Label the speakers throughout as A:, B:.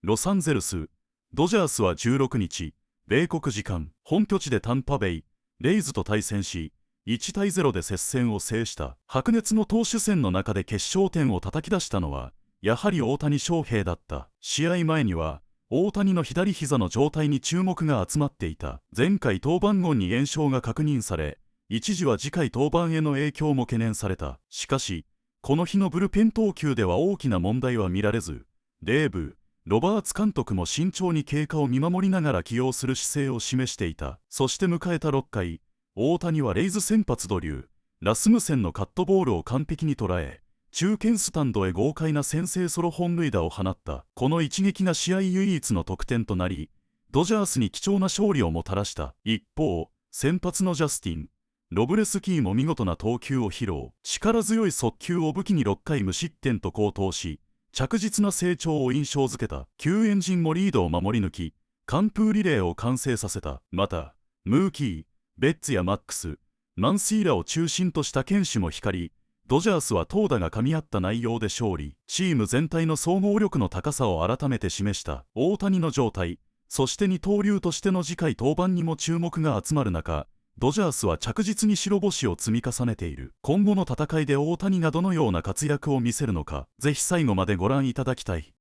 A: ロサンゼルス、ドジャースは16日、米国時間、本拠地でタンパベイ、レイズと対戦し、1対0で接戦を制した。白熱の投手戦の中で決勝点を叩き出したのは、やはり大谷翔平だった。試合前には、大谷の左膝の状態に注目が集まっていた。前回登板後に炎症が確認され、一時は次回登板への影響も懸念された。しかし、この日のブルペン投球では大きな問題は見られず、デーブ、ロバーツ監督も慎重に経過を見守りながら起用する姿勢を示していた。そして迎えた6回、大谷はレイズ先発ドリュー、ラスムセンのカットボールを完璧に捉え、中堅スタンドへ豪快な先制ソロ本塁打を放った。この一撃が試合唯一の得点となり、ドジャースに貴重な勝利をもたらした。一方、先発のジャスティン、ロブレスキーも見事な投球を披露。力強い速球を武器に6回無失点と好投し、着実な成長を印象づけた。救援陣もリードを守り抜き、完封リレーを完成させた。また、ムーキー、ベッツやマックス、マンシーラを中心とした堅守も光り、ドジャースは投打が噛み合った内容で勝利。チーム全体の総合力の高さを改めて示した。大谷の状態、そして二刀流としての次回登板にも注目が集まる中、ドジャースは着実に白星を積み重ねている。今後の戦いで大谷がどのような活躍を見せるのか、ぜひ最後までご覧いただきたい。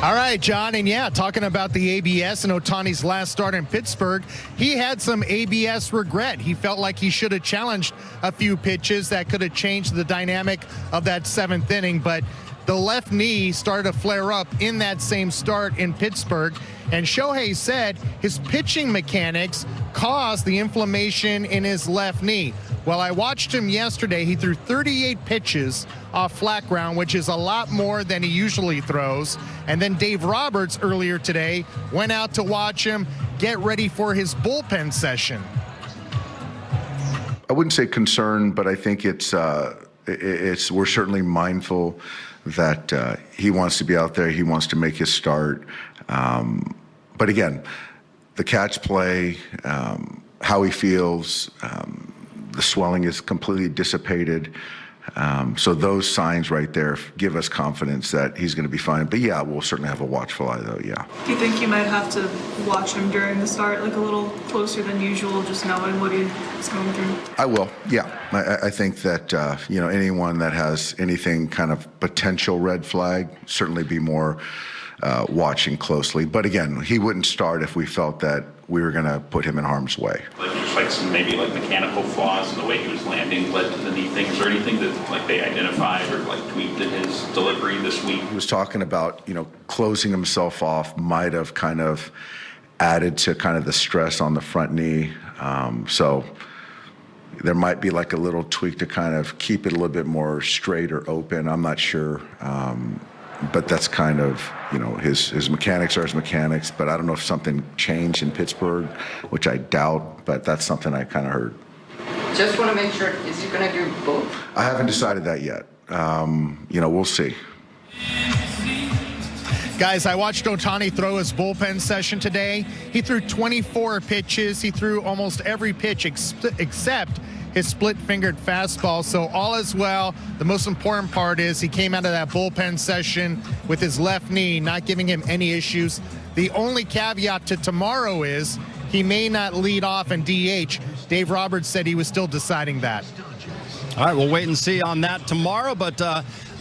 B: All right, John, and yeah, talking about the ABS and Ohtani's last start in Pittsburgh, he had some ABS regret. He felt like he should have challenged a few pitches that could have changed the dynamic of that seventh inning, but the left knee started to flare up in that same start in Pittsburgh, and Shohei said his pitching mechanics caused the inflammation in his left knee. Well, I watched him yesterday. He threw 38 pitches off flat ground, which is a lot more than he usually throws. And then Dave Roberts earlier today went out to watch him get ready for his bullpen session.
C: I wouldn't say concerned, but I think we're certainly mindful that he wants to be out there. He wants to make his start. But again, the catch play, how he feels, the swelling is completely dissipated. So those signs right there give us confidence that he's going to be fine. But yeah, we'll certainly have a watchful eye though, yeah.
D: Do you think you might have to watch him during the start, like a little closer than usual, just knowing what he's going through?
C: I will, yeah. I think that, anyone that has anything kind of potential red flag, certainly be more watching closely. But again, he wouldn't start if we felt that we were going to put him in harm's way.
E: Like some maybe like mechanical flaws in the way he was landing led to the knee thing. Is there anything that like they identified or like tweaked in his delivery this week?
C: He was talking about, closing himself off might have kind of added to kind of the stress on the front knee. So there might be like a little tweak to kind of keep it a little bit more straight or open. I'm not sure. But that's kind of, his mechanics are his mechanics. But I don't know if something changed in Pittsburgh, which I doubt, but that's something I kind of heard.
F: Just want to make sure, is he going to do both?
C: I haven't decided that yet. We'll see.
B: Guys, I watched Ohtani throw his bullpen session today. He threw 24 pitches. He threw almost every pitch except his split-fingered fastball, so all is well. The most important part is he came out of that bullpen session with his left knee, not giving him any issues. The only caveat to tomorrow is he may not lead off in DH. Dave Roberts said he was still deciding that.
G: All right, we'll wait and see on that tomorrow, but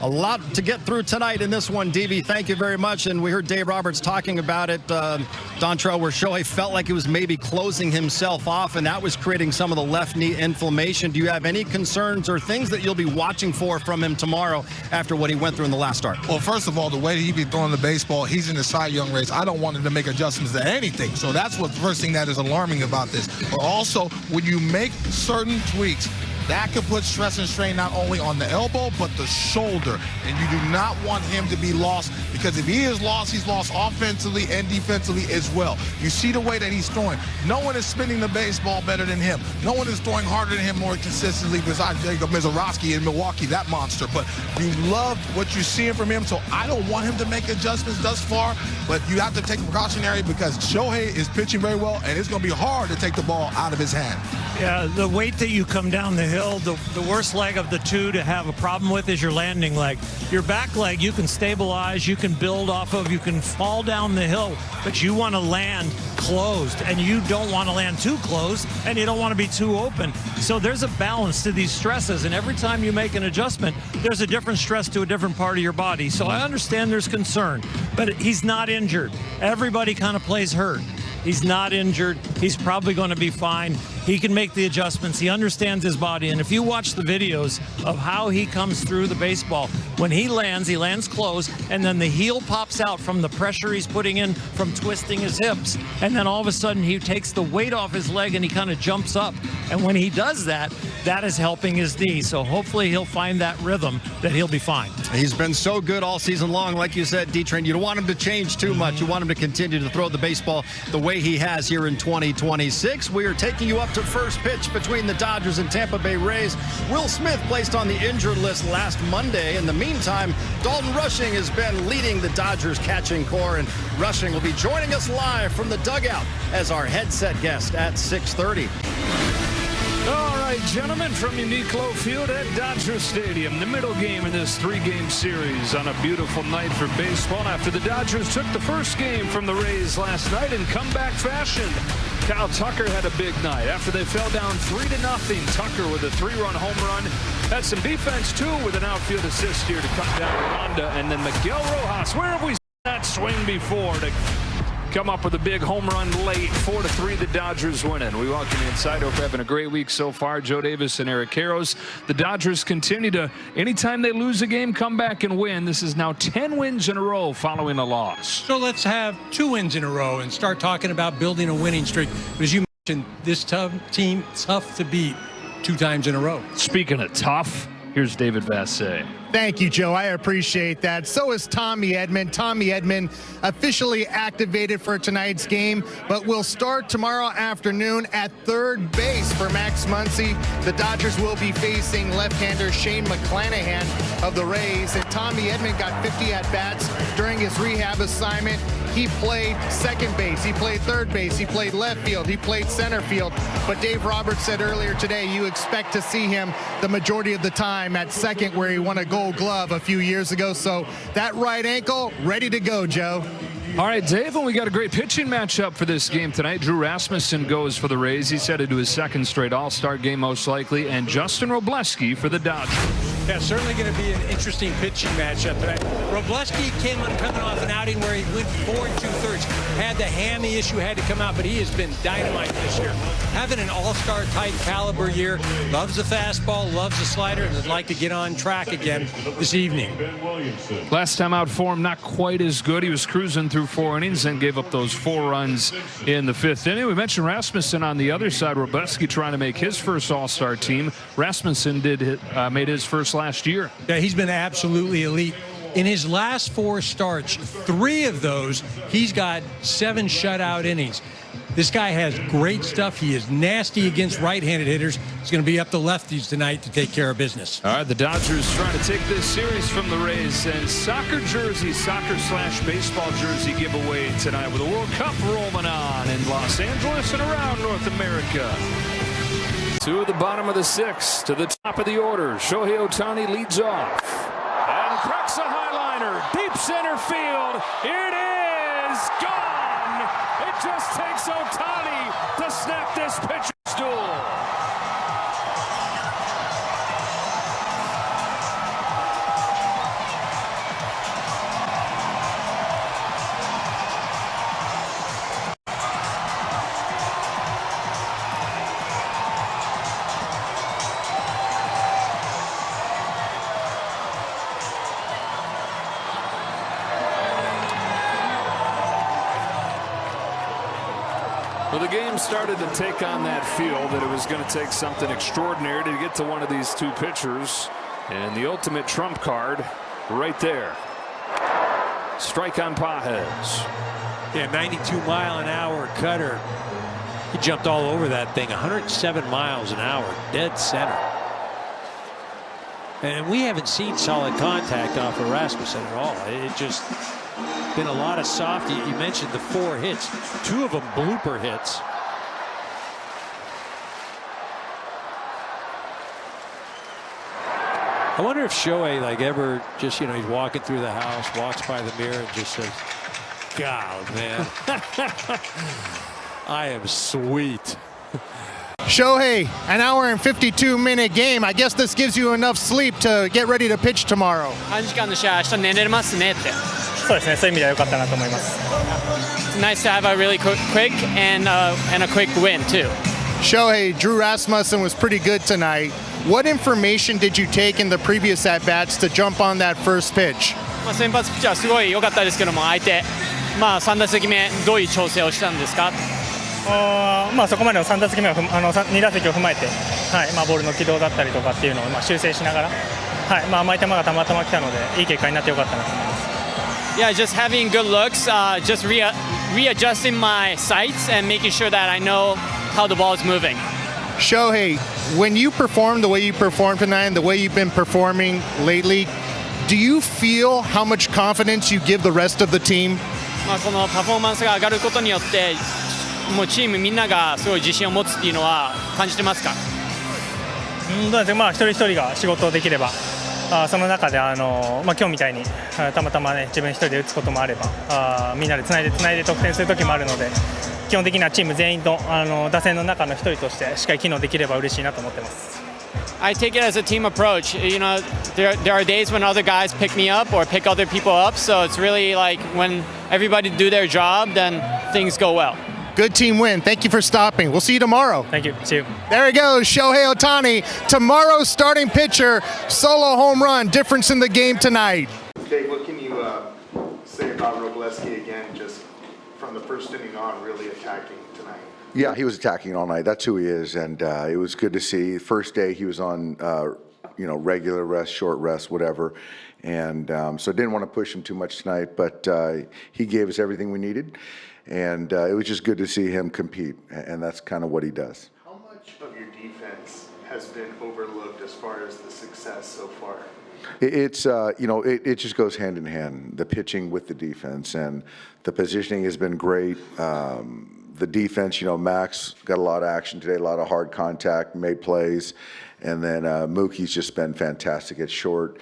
G: a lot to get through tonight in this one, DB. Thank you very much. And we heard Dave Roberts talking about it, Dontrell, where Shohei felt like he was maybe closing himself off, and that was creating some of the left knee inflammation. Do you have any concerns or things that you'll be watching for from him tomorrow after what he went through in the last start?
H: Well, first of all, the way he be throwing the baseball, he's in the Cy Young race. I don't want him to make adjustments to anything. So that's what the first thing that is alarming about this. But also, when you make certain tweaks, that could put stress and strain not only on the elbow, but the shoulder. And you do not want him to be lost, because if he is lost, he's lost offensively and defensively as well. You see the way that he's throwing. No one is spinning the baseball better than him. No one is throwing harder than him more consistently besides Jacob Mizorowski in Milwaukee, that monster. But you love what you're seeing from him, so I don't want him to make adjustments thus far, but you have to take precautionary because Shohei is pitching very well, and it's going to be hard to take the ball out of his hand.
I: Yeah, the weight that you come down the hill hill, the worst leg of the two to have a problem with is your landing leg. Your back leg you can stabilize, you can build off of, you can fall down the hill, but you want to land closed, and you don't want to land too close, and you don't want to be too open. So there's a balance to these stresses, and every time you make an adjustment, there's a different stress to a different part of your body. So I understand there's concern, but he's not injured. Everybody kind of plays hurt. He's not injured. He's probably going to be fine. He can make the adjustments. He understands his body. And if you watch the videos of how he comes through the baseball, when he lands close, and then the heel pops out from the pressure he's putting in from twisting his hips. And then all of a sudden he takes the weight off his leg and he kind of jumps up. And when he does that, that is helping his knee. So hopefully he'll find that rhythm that he'll be fine.
G: He's been so good all season long. Like you said, D-Train, you don't want him to change too much. You want him to continue to throw the baseball the way he has here in 2026. We are taking you up to first pitch between the Dodgers and Tampa Bay Rays. Will Smith placed on the injured list last Monday. In the meantime, Dalton Rushing has been leading the Dodgers catching corps, and Rushing will be joining us live from the dugout as our headset guest at 6:30.
J: All right, gentlemen, from Uniqlo Field at Dodger Stadium, the middle game in this three-game series on a beautiful night for baseball. After the Dodgers took the first game from the Rays last night in comeback fashion, Kyle Tucker had a big night. After they fell down 3-0, Tucker with a 3-run home run. Had some defense, too, with an outfield assist here to cut down Ronda. And then Miguel Rojas, where have we seen that swing before, to come up with a big home run late. 4-3, the Dodgers winning. We welcome you inside. Hope you're having a great week so far. Joe Davis and Eric Karros. The Dodgers continue to, anytime they lose a game, come back and win. This is now 10 wins in a row following a loss.
K: So let's have 2 wins in a row and start talking about building a winning streak. As you mentioned, this team, tough to beat 2 times in a row.
J: Speaking of tough, here's David Vassegh.
B: Thank you, Joe. I appreciate that. So is Tommy Edman. Tommy Edman officially activated for tonight's game, but will start tomorrow afternoon at third base for Max Muncy. The Dodgers will be facing left-hander Shane McClanahan of the Rays, and Tommy Edman got 50 at-bats during his rehab assignment. He played second base, he played third base, he played left field, he played center field. But Dave Roberts said earlier today you expect to see him the majority of the time at second, where he won a Gold Glove a few years ago. So that right ankle ready to go, Joe.
J: All right, Dave, and we got a great pitching matchup for this game tonight. Drew Rasmussen goes for the Rays. He's headed to his second straight All-Star game most likely, and Justin Robleski for the Dodgers.
K: Yeah, certainly going to be an interesting pitching matchup tonight. Robleski coming off an outing where he went 4 2/3. Had the hammy issue, had to come out, but he has been dynamite this year. Having an all-star type caliber year, loves the fastball, loves the slider, and would like to get on track again this evening.
J: Last time out for him, not quite as good. He was cruising through 4 innings and gave up those 4 runs in the 5th inning. We mentioned Rasmussen on the other side. Robleski trying to make his first all-star team. Rasmussen made his first last year.
K: Yeah, he's been absolutely elite. In his last 4 starts, 3 of those, he's got 7 shutout innings. This guy has great stuff. He is nasty against right-handed hitters. He's going to be up to lefties tonight to take care of business.
J: All right, the Dodgers trying to take this series from the Rays, and soccer /baseball jersey giveaway tonight with the World Cup rolling on in Los Angeles and around North America. To the bottom of the 6th, to the top of the order, Shohei Ohtani leads off and cracks a highliner, deep center field. It is gone. It just takes Ohtani to snap this pitcher's duel. Well, the game started to take on that feel that it was going to take something extraordinary to get to one of these 2 pitchers. And the ultimate trump card right there. Strike on Pages.
K: Yeah, 92-mile-an-hour cutter. He jumped all over that thing. 107 miles an hour, dead center. And we haven't seen solid contact off of Rasmussen at all. It just been a lot of soft. You mentioned the 4 hits, 2 of them blooper hits. I wonder if Shohei ever just, he's walking through the house, walks by the mirror and just says, God, man, I am sweet.
B: Shohei, an hour and 52-minute game. I guess this gives you enough sleep to get ready to pitch tomorrow.
L: 3時間の試合、明日寝れますねって。
M: そうですね、そういう意味では良かったなと思います。
L: It's nice to have a really quick and a quick win too.
B: Shohei, Drew Rasmussen was pretty good tonight. What information did you take in the previous at-bats to jump on that first pitch?
L: 先発ピッチャーはすごい良かったですけども、相手、3打席目どういう調整をしたんですか？
M: そこまでの3打席目を2打席を踏まえて、ボールの軌道だったりとかっていうのを修正しながら、甘い球がたまたま来たのでいい結果になってよかったなと思います。
L: Yeah, just having good looks, just readjusting my sights and making sure that I know how the ball is moving.
B: Shohei, when you perform the way you performed tonight and the way you've been performing lately, do you feel how much confidence you give the rest of the team?
L: このパフォーマンスが上がることによって、もうチームみんながすごい自信を持つっていうのは感じてますか？
M: どうですか、一人一人が仕事をできれば、その中で今日みたいにたまたまね自分一人で打つこともあれば、みんなでつないで得点する時もあるので、基本的にはチーム全員と打線の中の一人としてしっかり機能できれば嬉しいなと思ってます。
L: I take it as a team approach. There are days when other guys pick me up or pick other people up, so it's really like when everybody do their job, then things go well.
B: Good team win. Thank you for stopping. We'll see you tomorrow.
M: Thank you. See you.
B: There he goes, Shohei Ohtani, tomorrow's starting pitcher, solo home run, difference in the game tonight.
N: Dave, what can you say about Robleski again, just from the first inning on, really attacking tonight?
C: Yeah, he was attacking all night. That's who he is, and it was good to see. First day he was on, regular rest, short rest, whatever, and so didn't want to push him too much tonight, but he gave us everything we needed. And it was just good to see him compete, and that's kind of what he does.
N: How much of your defense has been overlooked as far as the success so far?
C: It's it just goes hand in hand, the pitching with the defense, and the positioning has been great. The defense, Max got a lot of action today, a lot of hard contact, made plays, and then Mookie's just been fantastic at short.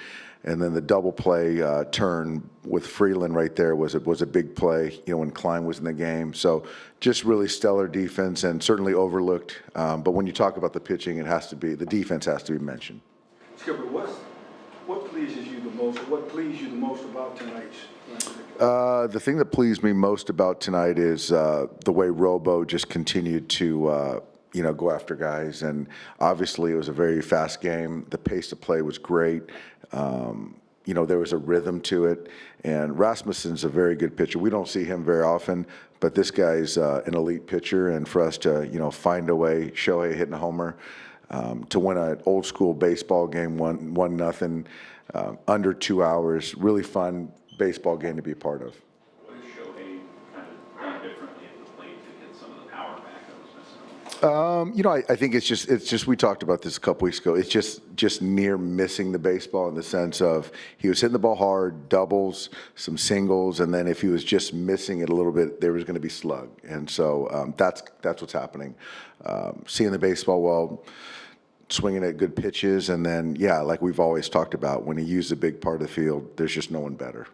C: And then the double play turn with Freeland right there was a big play, when Klein was in the game. So just really stellar defense and certainly overlooked. But when you talk about the pitching, the defense has to be mentioned.
O: Skipper, what pleases you the most, or what pleased you the most about tonight's?
C: The thing that pleased me most about tonight is the way Robo just continued to go after guys. And obviously it was a very fast game. The pace of play was great. There was a rhythm to it. And Rasmussen's a very good pitcher. We don't see him very often, but this guy's an elite pitcher. And for us to, find a way, Shohei hitting a homer, to win an old school baseball game, 1-0, under 2 hours, really fun baseball game to be a part of.
E: What has Shohei kind of done differently at the plate to get some of the power back that was missing?
C: I think it's just we talked about this a couple weeks ago. It's just near missing the baseball in the sense of he was hitting the ball hard, doubles, some singles, and then if he was just missing it a little bit, there was going to be slug. And so that's what's happening. Seeing the baseball well, swinging at good pitches, and then like we've always talked about, when he used a big part of the field, there's just no one better.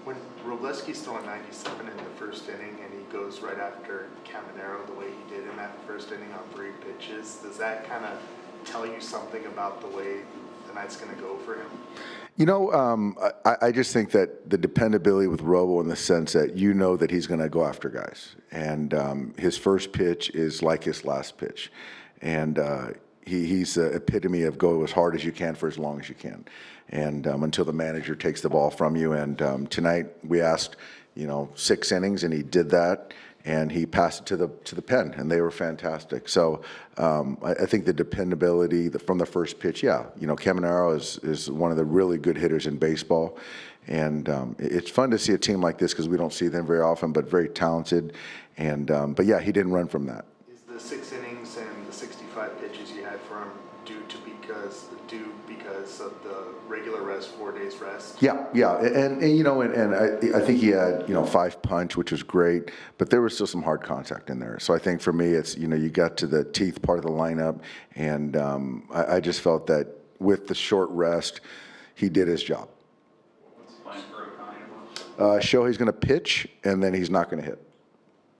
N: When Robleski's still at 97 in the first inning and he goes right after Caminero the way he did in that first inning on 3 pitches, does that kind of tell you something about the way the night's going to go for him?
C: I just think that the dependability with Robo in the sense that that he's going to go after guys. And his first pitch is like his last pitch. And he's the epitome of go as hard as you can for as long as you can. And until the manager takes the ball from you. And tonight we asked, 6 innings, and he did that. And he passed it to the pen, and they were fantastic. So I think the dependability from the first pitch, Caminero is one of the really good hitters in baseball. And it's fun to see a team like this because we don't see them very often, but very talented. And but he didn't run from that.
N: Is the 6 innings and the 65 pitches you had for him due because of the regular rest, 4 days rest?
C: And I think he had 5 punch, which was great, but there was still some hard contact in there. So I think for me, it's you got to the teeth part of the lineup, and I just felt that with the short rest, he did his job. Shohei's going to pitch, and then he's not going to hit.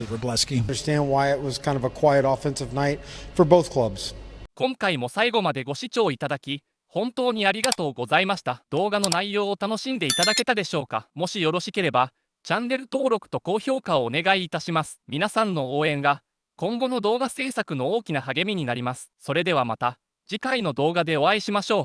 P: Understand why it was kind of a quiet offensive night for both clubs.
Q: 今回も最後までご視聴いただき本当にありがとうございました。動画の内容を楽しんでいただけたでしょうか。もしよろしければチャンネル登録と高評価をお願いいたします。皆さんの応援が今後の動画制作の大きな励みになります。それではまた次回の動画でお会いしましょう。